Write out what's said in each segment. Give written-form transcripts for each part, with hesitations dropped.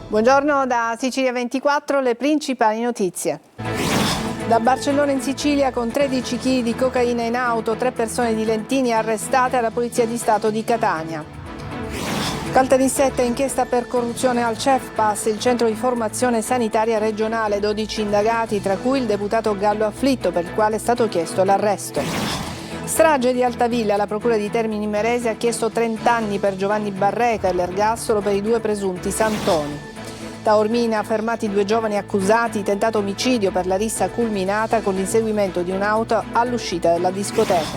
Buongiorno da Sicilia 24, le principali notizie. Da Barcellona in Sicilia con 13 kg di cocaina in auto, 3 persone di Lentini arrestate alla Polizia di Stato di Catania. Caltanissetta, inchiesta per corruzione al CEFPAS, il centro di formazione sanitaria regionale, 12 indagati, tra cui il deputato Gallo Afflitto, per il quale è stato chiesto l'arresto. Strage di Altavilla, la procura di Termini Imerese ha chiesto 30 anni per Giovanni Barreca e l'ergastolo per i 2 presunti Santoni. Taormina, fermati 2 giovani accusati, tentato omicidio per la rissa culminata con l'inseguimento di un'auto all'uscita della discoteca.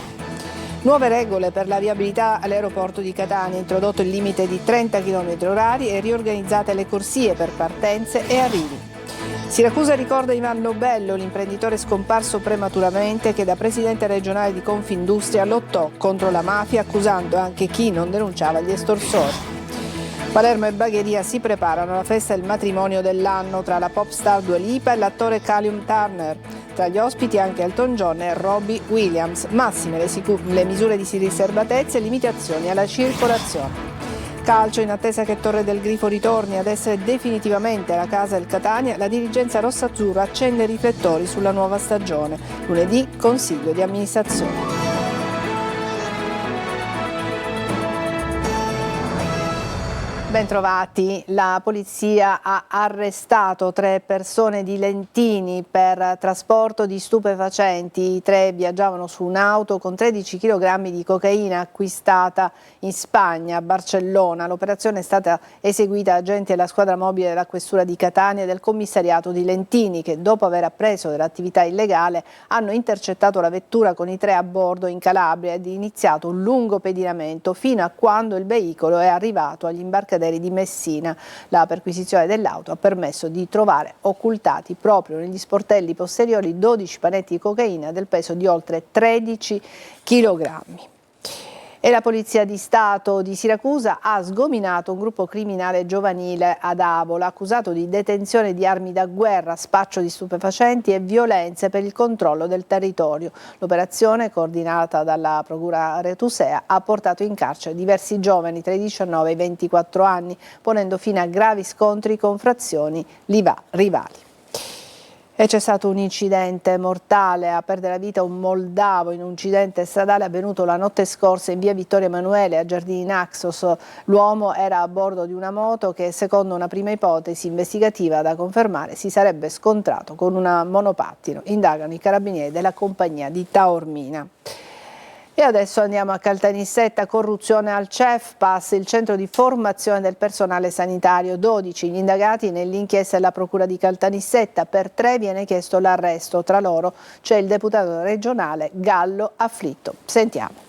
Nuove regole per la viabilità all'aeroporto di Catania, introdotto il limite di 30 km/h e riorganizzate le corsie per partenze e arrivi. Siracusa ricorda Ivan Lobello, l'imprenditore scomparso prematuramente che da presidente regionale di Confindustria lottò contro la mafia accusando anche chi non denunciava gli estorsori. Palermo e Bagheria si preparano alla festa del matrimonio dell'anno tra la pop star Dua Lipa e l'attore Callum Turner. Tra gli ospiti anche Elton John e Robbie Williams. Massime le misure di riservatezza e limitazioni alla circolazione. Calcio, in attesa che Torre del Grifo ritorni ad essere definitivamente la casa del Catania, la dirigenza rossazzurra accende i riflettori sulla nuova stagione. Lunedì, consiglio di amministrazione. Bentrovati, la polizia ha arrestato 3 persone di Lentini per trasporto di stupefacenti. I 3 viaggiavano su un'auto con 13 kg di cocaina acquistata in Spagna, a Barcellona. L'operazione è stata eseguita da agenti della squadra mobile della questura di Catania e del commissariato di Lentini, che dopo aver appreso dell'attività illegale hanno intercettato la vettura con i 3 a bordo in Calabria ed iniziato un lungo pedinamento fino a quando il veicolo è arrivato agli imbarcaderi di Messina. La perquisizione dell'auto ha permesso di trovare occultati proprio negli sportelli posteriori 12 panetti di cocaina del peso di oltre 13 kg. E la Polizia di Stato di Siracusa ha sgominato un gruppo criminale giovanile ad Avola, accusato di detenzione di armi da guerra, spaccio di stupefacenti e violenze per il controllo del territorio. L'operazione, coordinata dalla Procura Aretusea, ha portato in carcere diversi giovani tra i 19 e i 24 anni, ponendo fine a gravi scontri con frazioni rivali. E c'è stato un incidente mortale, a perdere la vita un moldavo in un incidente stradale avvenuto la notte scorsa in via Vittorio Emanuele a Giardini Naxos. L'uomo era a bordo di una moto che, secondo una prima ipotesi investigativa da confermare, si sarebbe scontrato con una monopattino. Indagano i carabinieri della compagnia di Taormina. E adesso andiamo a Caltanissetta, corruzione al CEFPAS, il centro di formazione del personale sanitario. 12 gli indagati nell'inchiesta della Procura di Caltanissetta, per 3 viene chiesto l'arresto, tra loro c'è il deputato regionale Gallo Afflitto. Sentiamo.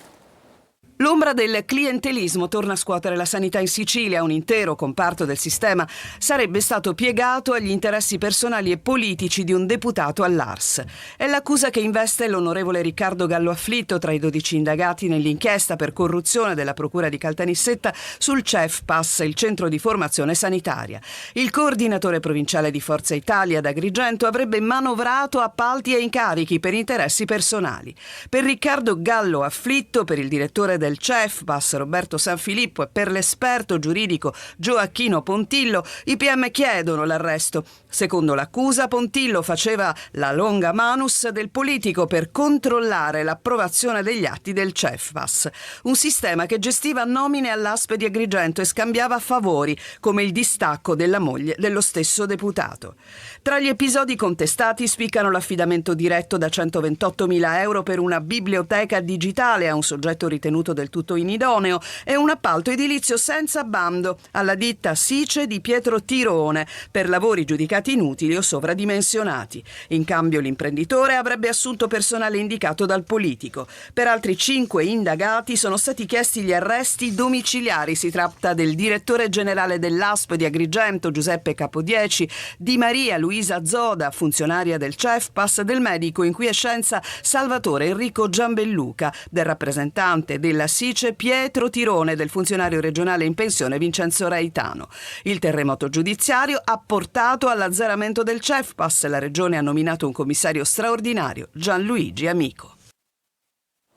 L'ombra del clientelismo torna a scuotere la sanità in Sicilia. Un intero comparto del sistema sarebbe stato piegato agli interessi personali e politici di un deputato all'ARS. È l'accusa che investe l'onorevole Riccardo Gallo Afflitto tra i 12 indagati nell'inchiesta per corruzione della Procura di Caltanissetta sul CEFPAS, il centro di formazione sanitaria. Il coordinatore provinciale di Forza Italia ad Agrigento avrebbe manovrato appalti e incarichi per interessi personali. Per Riccardo Gallo Afflitto, per il direttore del CEFPAS Roberto Sanfilippo e per l'esperto giuridico Gioacchino Pontillo, i PM chiedono l'arresto. Secondo l'accusa, Pontillo faceva la longa manus del politico per controllare l'approvazione degli atti del CEFPAS, un sistema che gestiva nomine all'ASP di Agrigento e scambiava favori, come il distacco della moglie dello stesso deputato. Tra gli episodi contestati spiccano l'affidamento diretto da 128.000 euro per una biblioteca digitale a un soggetto ritenuto del tutto inidoneo e un appalto edilizio senza bando alla ditta Sice di Pietro Tirone per lavori giudicati inutili o sovradimensionati. In cambio l'imprenditore avrebbe assunto personale indicato dal politico. Per altri 5 indagati sono stati chiesti gli arresti domiciliari. Si tratta del direttore generale dell'ASP di Agrigento Giuseppe Capodieci, di Maria Luisa Zoda, funzionaria del CEFPAS, del medico in quiescenza Salvatore Enrico Giambelluca, del rappresentante della Sice Pietro Tirone, del funzionario regionale in pensione Vincenzo Reitano. Il terremoto giudiziario ha portato all'azzeramento del CEFPAS. La regione ha nominato un commissario straordinario, Gianluigi Amico.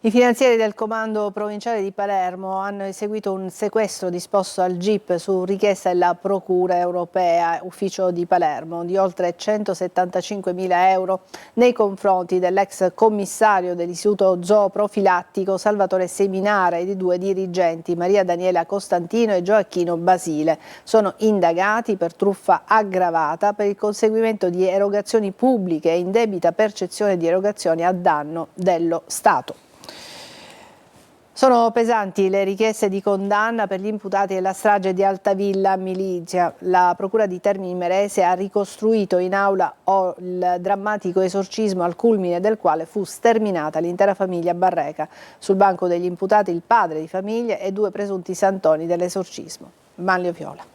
I finanzieri del comando provinciale di Palermo hanno eseguito un sequestro disposto al GIP su richiesta della Procura europea, ufficio di Palermo, di oltre 175.000 euro nei confronti dell'ex commissario dell'Istituto Zooprofilattico Salvatore Seminara e di due dirigenti, Maria Daniela Costantino e Gioacchino Basile. Sono indagati per truffa aggravata per il conseguimento di erogazioni pubbliche e indebita percezione di erogazioni a danno dello Stato. Sono pesanti le richieste di condanna per gli imputati della strage di Altavilla Milizia. La Procura di Termini Imerese ha ricostruito in aula il drammatico esorcismo al culmine del quale fu sterminata l'intera famiglia Barreca. Sul banco degli imputati il padre di famiglia e due presunti santoni dell'esorcismo. Manlio Viola.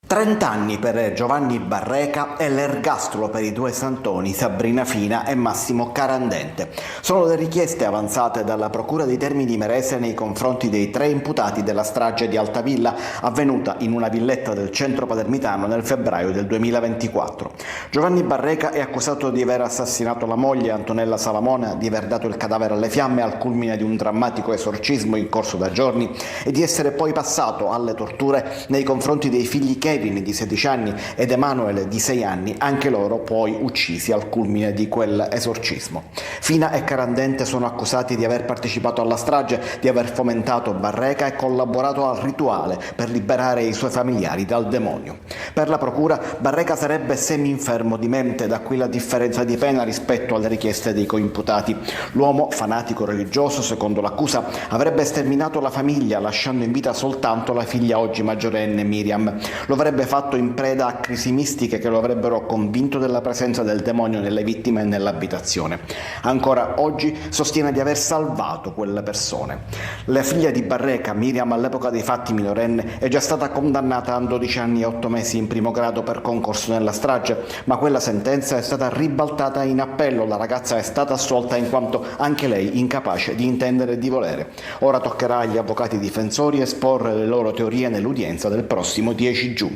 30 anni per Giovanni Barreca e l'ergastolo per i due santoni Sabrina Fina e Massimo Carandente. Sono le richieste avanzate dalla Procura di Termini Imerese nei confronti dei 3 imputati della strage di Altavilla avvenuta in una villetta del centro palermitano nel febbraio del 2024. Giovanni Barreca è accusato di aver assassinato la moglie Antonella Salamone, di aver dato il cadavere alle fiamme al culmine di un drammatico esorcismo in corso da giorni e di essere poi passato alle torture nei confronti dei figli Kevin di 16 anni ed Emanuele di 6 anni, anche loro poi uccisi al culmine di quel esorcismo. Fina e Carandente sono accusati di aver partecipato alla strage, di aver fomentato Barreca e collaborato al rituale per liberare i suoi familiari dal demonio. Per la procura Barreca sarebbe semi-infermo di mente, da qui la differenza di pena rispetto alle richieste dei coimputati. L'uomo, fanatico religioso, secondo l'accusa, avrebbe sterminato la famiglia lasciando in vita soltanto la figlia oggi maggiorenne Miriam. Lo avrebbe fatto in preda a crisi mistiche che lo avrebbero convinto della presenza del demonio nelle vittime e nell'abitazione. Ancora oggi sostiene di aver salvato quelle persone. La figlia di Barreca, Miriam, all'epoca dei fatti minorenne, è già stata condannata a 12 anni e 8 mesi in primo grado per concorso nella strage, ma quella sentenza è stata ribaltata in appello. La ragazza è stata assolta in quanto anche lei incapace di intendere e di volere. Ora toccherà agli avvocati difensori esporre le loro teorie nell'udienza del prossimo 10 giugno.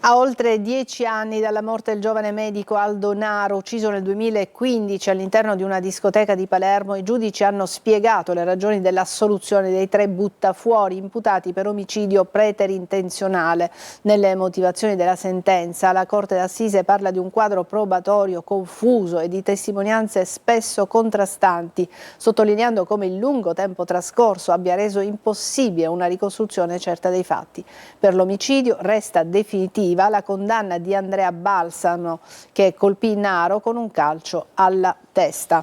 A oltre 10 anni dalla morte del giovane medico Aldo Naro, ucciso nel 2015 all'interno di una discoteca di Palermo, i giudici hanno spiegato le ragioni dell'assoluzione dei 3 buttafuori imputati per omicidio preterintenzionale. Nelle motivazioni della sentenza, la Corte d'Assise parla di un quadro probatorio confuso e di testimonianze spesso contrastanti, sottolineando come il lungo tempo trascorso abbia reso impossibile una ricostruzione certa dei fatti. Per l'omicidio resta definitiva la condanna di Andrea Balsamo, che colpì Naro con un calcio alla testa.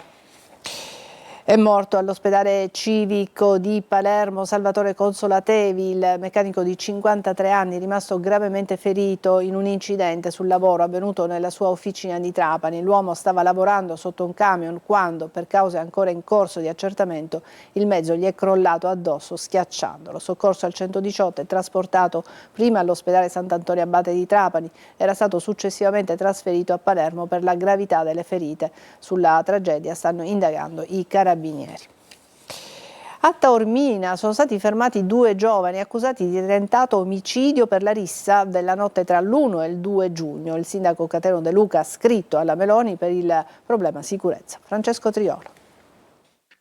È morto all'ospedale civico di Palermo Salvatore Consolatevi, il meccanico di 53 anni rimasto gravemente ferito in un incidente sul lavoro avvenuto nella sua officina di Trapani. L'uomo stava lavorando sotto un camion quando, per cause ancora in corso di accertamento, il mezzo gli è crollato addosso schiacciandolo. Soccorso al 118 e trasportato prima all'ospedale Sant'Antonio Abate di Trapani, era stato successivamente trasferito a Palermo per la gravità delle ferite. Sulla tragedia stanno indagando i carabinieri. A Taormina sono stati fermati 2 giovani accusati di tentato omicidio per la rissa della notte tra l'1 e il 2 giugno. Il sindaco Cateno De Luca ha scritto alla Meloni per il problema sicurezza. Francesco Triolo.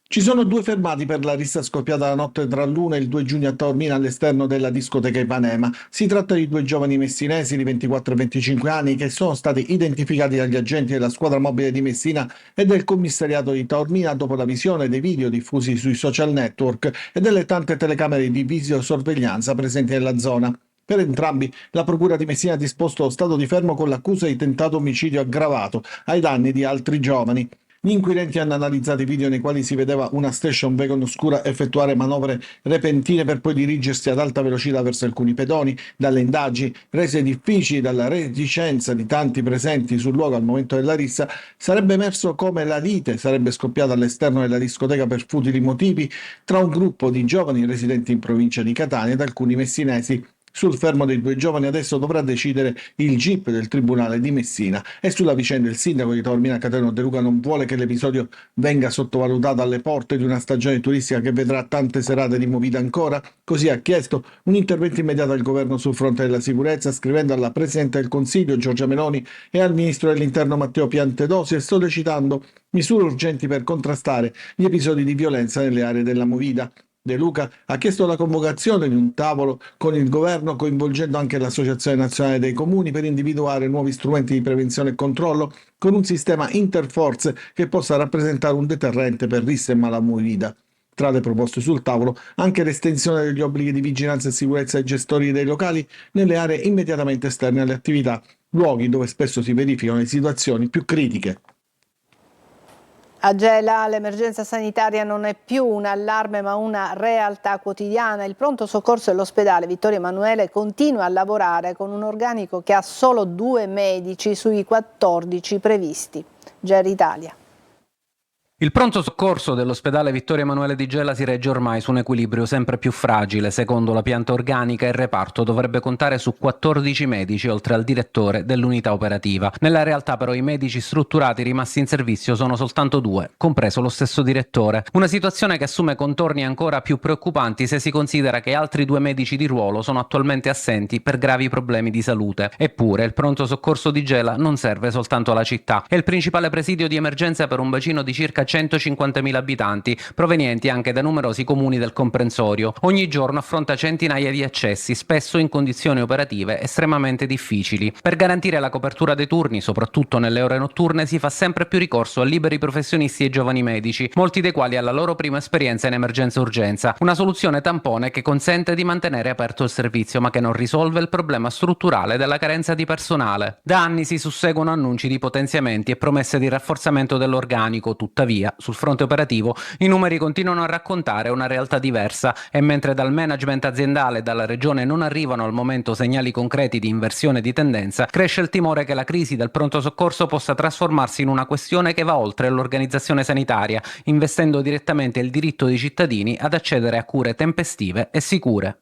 Ci sono 2 fermati per la rissa scoppiata la notte tra l'1 e il 2 giugno a Taormina all'esterno della discoteca Ipanema. Si tratta di 2 giovani messinesi di 24 e 25 anni che sono stati identificati dagli agenti della squadra mobile di Messina e del commissariato di Taormina dopo la visione dei video diffusi sui social network e delle tante telecamere di videosorveglianza presenti nella zona. Per entrambi la Procura di Messina ha disposto lo stato di fermo con l'accusa di tentato omicidio aggravato ai danni di altri giovani. Gli inquirenti hanno analizzato i video nei quali si vedeva una station wagon oscura effettuare manovre repentine per poi dirigersi ad alta velocità verso alcuni pedoni. Dalle indagini, rese difficili dalla reticenza di tanti presenti sul luogo al momento della rissa, sarebbe emerso come la lite sarebbe scoppiata all'esterno della discoteca per futili motivi tra un gruppo di giovani residenti in provincia di Catania ed alcuni messinesi. Sul fermo dei due giovani adesso dovrà decidere il GIP del Tribunale di Messina. E sulla vicenda il sindaco di Taormina Cateno De Luca non vuole che l'episodio venga sottovalutato alle porte di una stagione turistica che vedrà tante serate di movida ancora. Così ha chiesto un intervento immediato al governo sul fronte della sicurezza, scrivendo alla Presidente del Consiglio Giorgia Meloni e al Ministro dell'Interno Matteo Piantedosi e sollecitando misure urgenti per contrastare gli episodi di violenza nelle aree della movida. De Luca ha chiesto la convocazione di un tavolo con il governo coinvolgendo anche l'Associazione Nazionale dei Comuni per individuare nuovi strumenti di prevenzione e controllo con un sistema interforze che possa rappresentare un deterrente per risse e malamovida. Tra le proposte sul tavolo anche l'estensione degli obblighi di vigilanza e sicurezza ai gestori dei locali nelle aree immediatamente esterne alle attività, luoghi dove spesso si verificano le situazioni più critiche. A Gela l'emergenza sanitaria non è più un allarme ma una realtà quotidiana. Il pronto soccorso dell'ospedale Vittorio Emanuele continua a lavorare con un organico che ha solo 2 medici sui 14 previsti. GR Italia. Il pronto soccorso dell'ospedale Vittorio Emanuele di Gela si regge ormai su un equilibrio sempre più fragile. Secondo la pianta organica, il reparto dovrebbe contare su 14 medici, oltre al direttore dell'unità operativa. Nella realtà però i medici strutturati rimasti in servizio sono soltanto 2, compreso lo stesso direttore. Una situazione che assume contorni ancora più preoccupanti se si considera che altri 2 medici di ruolo sono attualmente assenti per gravi problemi di salute. Eppure il pronto soccorso di Gela non serve soltanto alla città. È il principale presidio di emergenza per un bacino di circa 150.000 abitanti, provenienti anche da numerosi comuni del comprensorio. Ogni giorno affronta centinaia di accessi, spesso in condizioni operative estremamente difficili. Per garantire la copertura dei turni, soprattutto nelle ore notturne, si fa sempre più ricorso a liberi professionisti e giovani medici, molti dei quali alla loro prima esperienza in emergenza-urgenza. Una soluzione tampone che consente di mantenere aperto il servizio, ma che non risolve il problema strutturale della carenza di personale. Da anni si susseguono annunci di potenziamenti e promesse di rafforzamento dell'organico, tuttavia sul fronte operativo i numeri continuano a raccontare una realtà diversa e mentre dal management aziendale e dalla regione non arrivano al momento segnali concreti di inversione di tendenza, cresce il timore che la crisi del pronto soccorso possa trasformarsi in una questione che va oltre l'organizzazione sanitaria, investendo direttamente il diritto dei cittadini ad accedere a cure tempestive e sicure.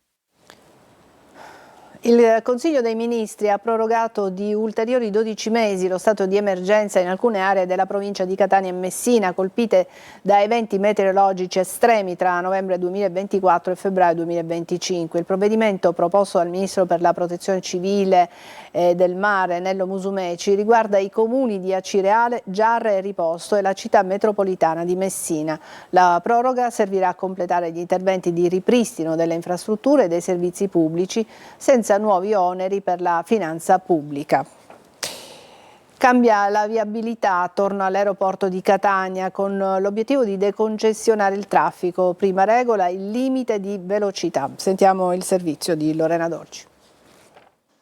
Il Consiglio dei Ministri ha prorogato di ulteriori 12 mesi lo stato di emergenza in alcune aree della provincia di Catania e Messina colpite da eventi meteorologici estremi tra novembre 2024 e febbraio 2025. Il provvedimento proposto dal Ministro per la Protezione Civile del Mare Nello Musumeci riguarda i comuni di Acireale, Giarre e Riposto e la città metropolitana di Messina. La proroga servirà a completare gli interventi di ripristino delle infrastrutture e dei servizi pubblici senza nuovi oneri per la finanza pubblica. Cambia la viabilità attorno all'aeroporto di Catania con l'obiettivo di decongestionare il traffico. Prima regola il limite di velocità. Sentiamo il servizio di Lorena Dorci.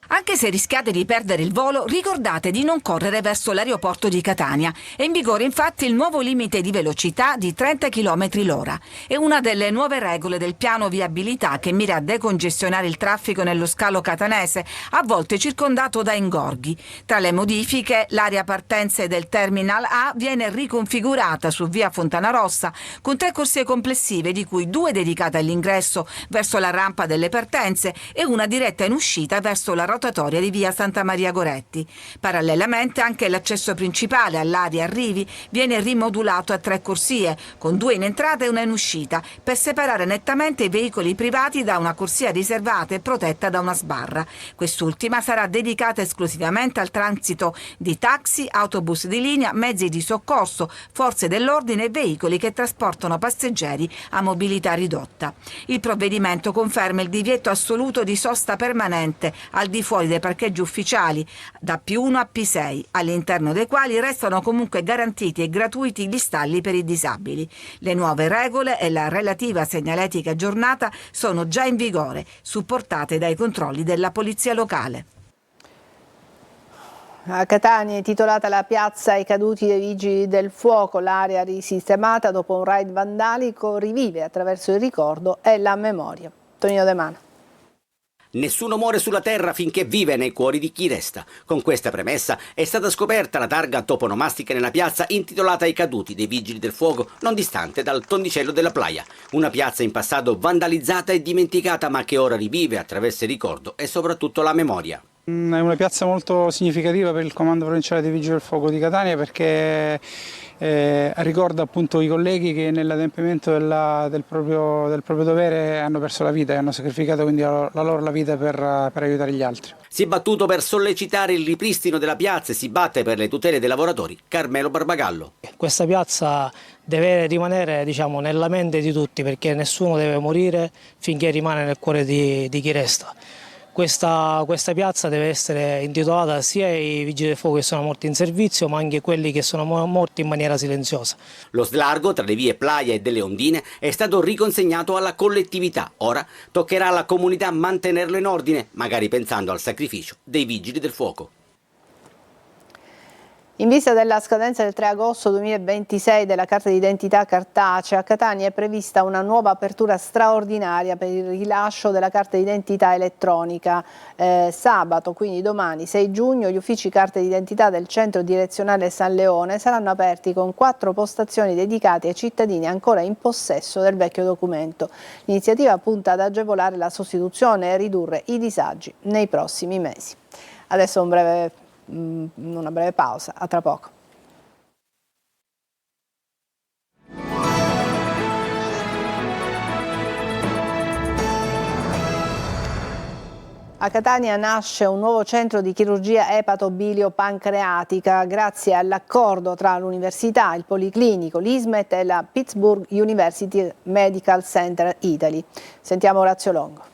Anche se rischiate di perdere il volo, ricordate di non correre verso l'aeroporto di Catania. È in vigore infatti il nuovo limite di velocità di 30 km l'ora. È una delle nuove regole del piano viabilità che mira a decongestionare il traffico nello scalo catanese, a volte circondato da ingorghi. Tra le modifiche, l'area partenze del Terminal A viene riconfigurata su via Fontana Rossa con 3 corsie complessive, di cui 2 dedicate all'ingresso verso la rampa delle partenze e una diretta in uscita verso la rotatoria di via Santa Maria Goretti. Parallelamente anche l'accesso principale all'area arrivi viene rimodulato a 3 corsie, con 2 in entrata e 1 in uscita, per separare nettamente i veicoli privati da una corsia riservata e protetta da una sbarra. Quest'ultima sarà dedicata esclusivamente al transito di taxi, autobus di linea, mezzi di soccorso, forze dell'ordine e veicoli che trasportano passeggeri a mobilità ridotta. Il provvedimento conferma il divieto assoluto di sosta permanente al di fuori dei parcheggi ufficiali da P1 a P6, all'interno dei quali restano comunque garantiti e gratuiti gli stalli per i disabili. Le nuove regole e la relativa segnaletica aggiornata sono già in vigore, supportate dai controlli della polizia locale. A Catania è titolata la piazza ai caduti dei Vigili del Fuoco. L'area risistemata dopo un raid vandalico rivive attraverso il ricordo e la memoria. Tonino De Mano. Nessuno muore sulla terra finché vive nei cuori di chi resta. Con questa premessa è stata scoperta la targa toponomastica nella piazza intitolata ai caduti dei Vigili del Fuoco, non distante dal tondicello della Playa. Una piazza in passato vandalizzata e dimenticata, ma che ora rivive attraverso il ricordo e soprattutto la memoria. È una piazza molto significativa per il Comando Provinciale dei Vigili del Fuoco di Catania perché ricorda appunto i colleghi che nell'adempimento del proprio dovere hanno perso la vita e hanno sacrificato quindi la loro vita per aiutare gli altri. Si è battuto per sollecitare il ripristino della piazza e si batte per le tutele dei lavoratori. Carmelo Barbagallo. Questa piazza deve rimanere, diciamo, nella mente di tutti perché nessuno deve morire finché rimane nel cuore di chi resta. Questa piazza deve essere intitolata sia ai Vigili del Fuoco che sono morti in servizio, ma anche quelli che sono morti in maniera silenziosa. Lo slargo tra le vie Playa e delle Ondine è stato riconsegnato alla collettività. Ora toccherà alla comunità mantenerlo in ordine, magari pensando al sacrificio dei Vigili del Fuoco. In vista della scadenza del 3 agosto 2026 della carta d'identità cartacea, a Catania è prevista una nuova apertura straordinaria per il rilascio della carta d'identità elettronica. Sabato, quindi domani 6 giugno, gli uffici carta d'identità del centro direzionale San Leone saranno aperti con 4 postazioni dedicate ai cittadini ancora in possesso del vecchio documento. L'iniziativa punta ad agevolare la sostituzione e ridurre i disagi nei prossimi mesi. Adesso una breve pausa, a tra poco. A Catania nasce un nuovo centro di chirurgia epatobilio-pancreatica grazie all'accordo tra l'università, il Policlinico, l'ISMET e la Pittsburgh University Medical Center Italy. Sentiamo Orazio Longo.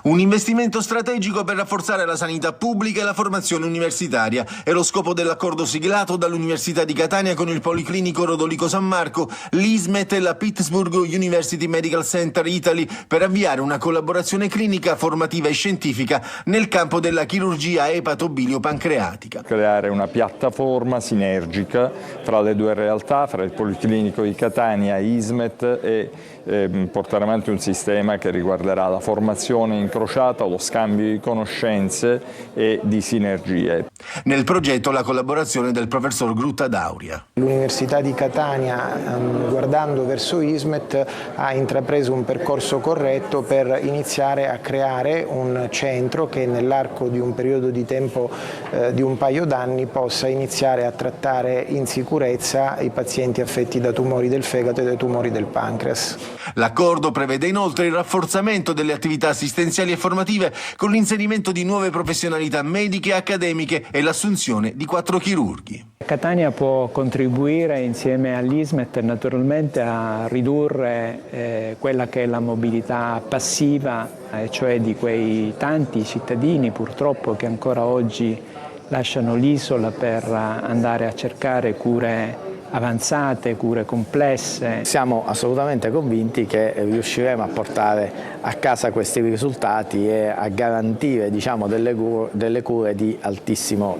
Un investimento strategico per rafforzare la sanità pubblica e la formazione universitaria. È lo scopo dell'accordo siglato dall'Università di Catania con il Policlinico Rodolico San Marco, l'ISMET e la Pittsburgh University Medical Center Italy per avviare una collaborazione clinica, formativa e scientifica nel campo della chirurgia epatobilio-pancreatica. Creare una piattaforma sinergica fra le due realtà, fra il Policlinico di Catania, ISMET e portare avanti un sistema che riguarderà la formazione incrociata, lo scambio di conoscenze e di sinergie. Nel progetto la collaborazione del professor Grutta Dauria. L'Università di Catania, guardando verso ISMET, ha intrapreso un percorso corretto per iniziare a creare un centro che nell'arco di un periodo di tempo di un paio d'anni possa iniziare a trattare in sicurezza i pazienti affetti da tumori del fegato e dai tumori del pancreas. L'accordo prevede inoltre il rafforzamento delle attività assistenziali e formative con l'inserimento di nuove professionalità mediche e accademiche e l'assunzione di 4 chirurghi. Catania può contribuire insieme all'ISMET naturalmente a ridurre quella che è la mobilità passiva, cioè di quei tanti cittadini purtroppo che ancora oggi lasciano l'isola per andare a cercare cure avanzate, cure complesse. Siamo assolutamente convinti che riusciremo a portare a casa questi risultati e a garantire, diciamo, delle cure di altissimo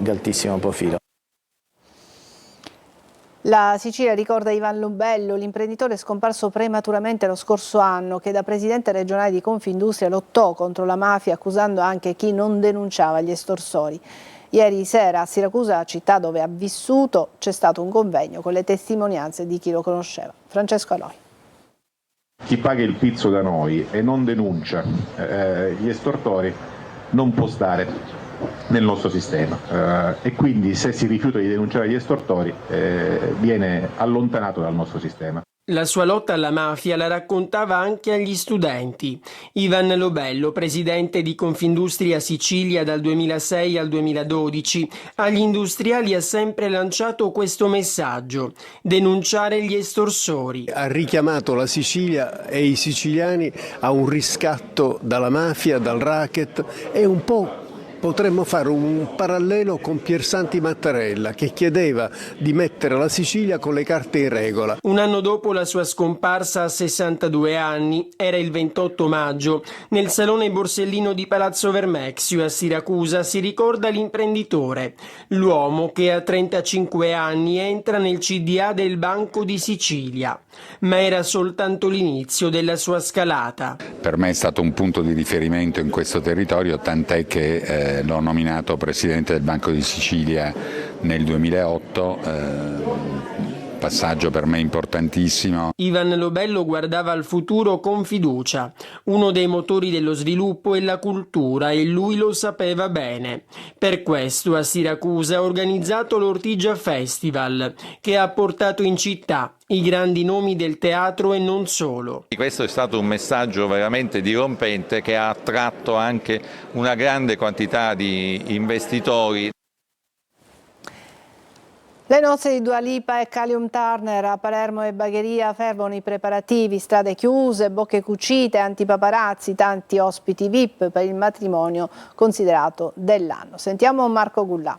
profilo. La Sicilia ricorda Ivan Lubello, l'imprenditore scomparso prematuramente lo scorso anno, che da presidente regionale di Confindustria lottò contro la mafia, accusando anche chi non denunciava gli estorsori. Ieri sera a Siracusa, città dove ha vissuto, c'è stato un convegno con le testimonianze di chi lo conosceva. Francesco Aloi. Chi paga il pizzo da noi e non denuncia gli estortori non può stare nel nostro sistema e quindi se si rifiuta di denunciare gli estortori viene allontanato dal nostro sistema. La sua lotta alla mafia la raccontava anche agli studenti. Ivan Lobello, presidente di Confindustria Sicilia dal 2006 al 2012, agli industriali ha sempre lanciato questo messaggio: denunciare gli estorsori. Ha richiamato la Sicilia e i siciliani a un riscatto dalla mafia, dal racket e un po' potremmo fare un parallelo con Piersanti Mattarella, che chiedeva di mettere la Sicilia con le carte in regola. Un anno dopo la sua scomparsa a 62 anni, era il 28 maggio, nel Salone Borsellino di Palazzo Vermexio a Siracusa si ricorda l'imprenditore, l'uomo che a 35 anni entra nel CDA del Banco di Sicilia. Ma era soltanto l'inizio della sua scalata. Per me è stato un punto di riferimento in questo territorio, tant'è che l'ho nominato presidente del Banco di Sicilia nel 2008, passaggio per me importantissimo. Ivan Lobello guardava al futuro con fiducia. Uno dei motori dello sviluppo è la cultura e lui lo sapeva bene. Per questo a Siracusa ha organizzato l'Ortigia Festival, che ha portato in città i grandi nomi del teatro e non solo. Questo è stato un messaggio veramente dirompente che ha attratto anche una grande quantità di investitori. Le nozze di Dua Lipa e Calium Turner a Palermo e Bagheria fervono i preparativi, strade chiuse, bocche cucite, antipaparazzi, tanti ospiti VIP per il matrimonio considerato dell'anno. Sentiamo Marco Gullà.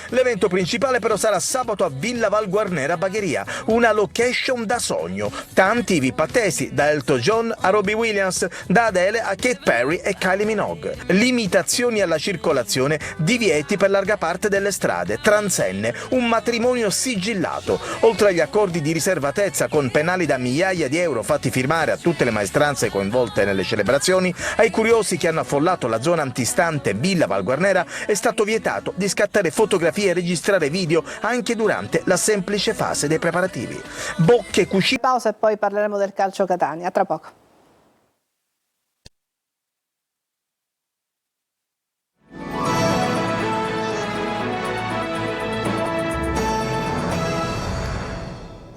L'evento principale però sarà sabato a Villa Valguarnera Bagheria, una location da sogno. Tanti VIP attesi, da Elton John a Robbie Williams, da Adele a Katy Perry e Kylie Minogue. Limitazioni alla circolazione, divieti per larga parte delle strade, transenne, un matrimonio sigillato. Oltre agli accordi di riservatezza con penali da migliaia di euro fatti firmare a tutte le maestranze coinvolte nelle celebrazioni, ai curiosi che hanno affollato la zona antistante Villa Valguarnera è stato vietato di scattare fotografie e registrare video anche durante la semplice fase dei preparativi. Bocche cucite. Pausa e poi parleremo del calcio Catania. A tra poco.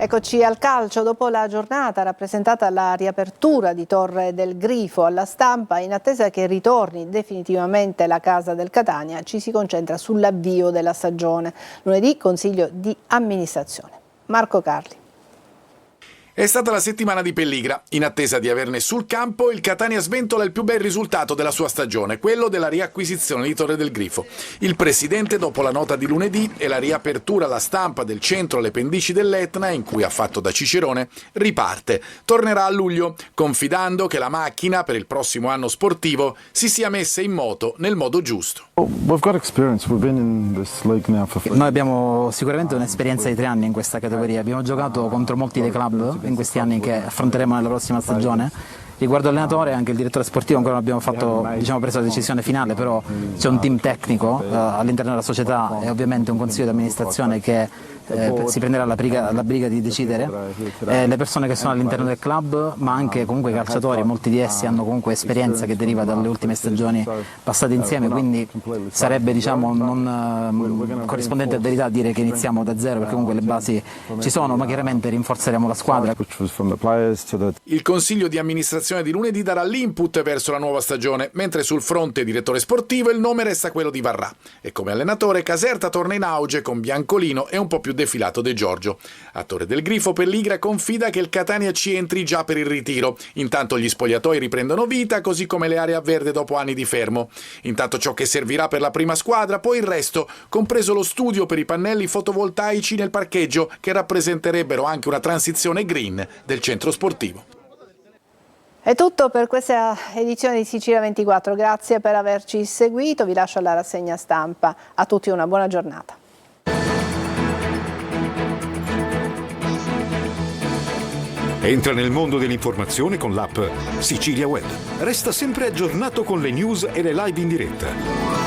Eccoci al calcio. Dopo la giornata rappresentata alla riapertura di Torre del Grifo alla stampa, in attesa che ritorni definitivamente la casa del Catania, ci si concentra sull'avvio della stagione. Lunedì consiglio di amministrazione. Marco Carli. È stata la settimana di Pelligra. In attesa di averne sul campo, il Catania sventola il più bel risultato della sua stagione, quello della riacquisizione di Torre del Grifo. Il presidente, dopo la nota di lunedì e la riapertura alla stampa del centro alle pendici dell'Etna, in cui ha fatto da cicerone, riparte. Tornerà a luglio, confidando che la macchina per il prossimo anno sportivo si sia messa in moto nel modo giusto. Noi abbiamo sicuramente un'esperienza di 3 anni in questa categoria. Abbiamo giocato contro molti dei club in questi anni che affronteremo nella prossima stagione. Riguardo l'allenatore, anche il direttore sportivo ancora non abbiamo preso la decisione finale, però c'è un team tecnico all'interno della società e ovviamente un consiglio di amministrazione che si prenderà la briga di decidere. Le persone che sono all'interno del club, ma anche comunque i calciatori, molti di essi hanno comunque esperienza che deriva dalle ultime stagioni passate insieme, quindi sarebbe non corrispondente a verità dire che iniziamo da zero, perché comunque le basi ci sono, ma chiaramente rinforzeremo la squadra. Il consiglio di amministrazione di lunedì darà l'input verso la nuova stagione, mentre sul fronte direttore sportivo il nome resta quello di Varrà e come allenatore Caserta torna in auge con Biancolino e un po' più defilato De Giorgio. A Torre del Grifo Pelligra confida che il Catania ci entri già per il ritiro. Intanto gli spogliatoi riprendono vita, così come le aree a verde dopo anni di fermo. Intanto ciò che servirà per la prima squadra, poi il resto, compreso lo studio per i pannelli fotovoltaici nel parcheggio che rappresenterebbero anche una transizione green del centro sportivo. È tutto per questa edizione di Sicilia 24, grazie per averci seguito, vi lascio alla rassegna stampa, a tutti una buona giornata. Entra nel mondo dell'informazione con l'app Sicilia Web. Resta sempre aggiornato con le news e le live in diretta.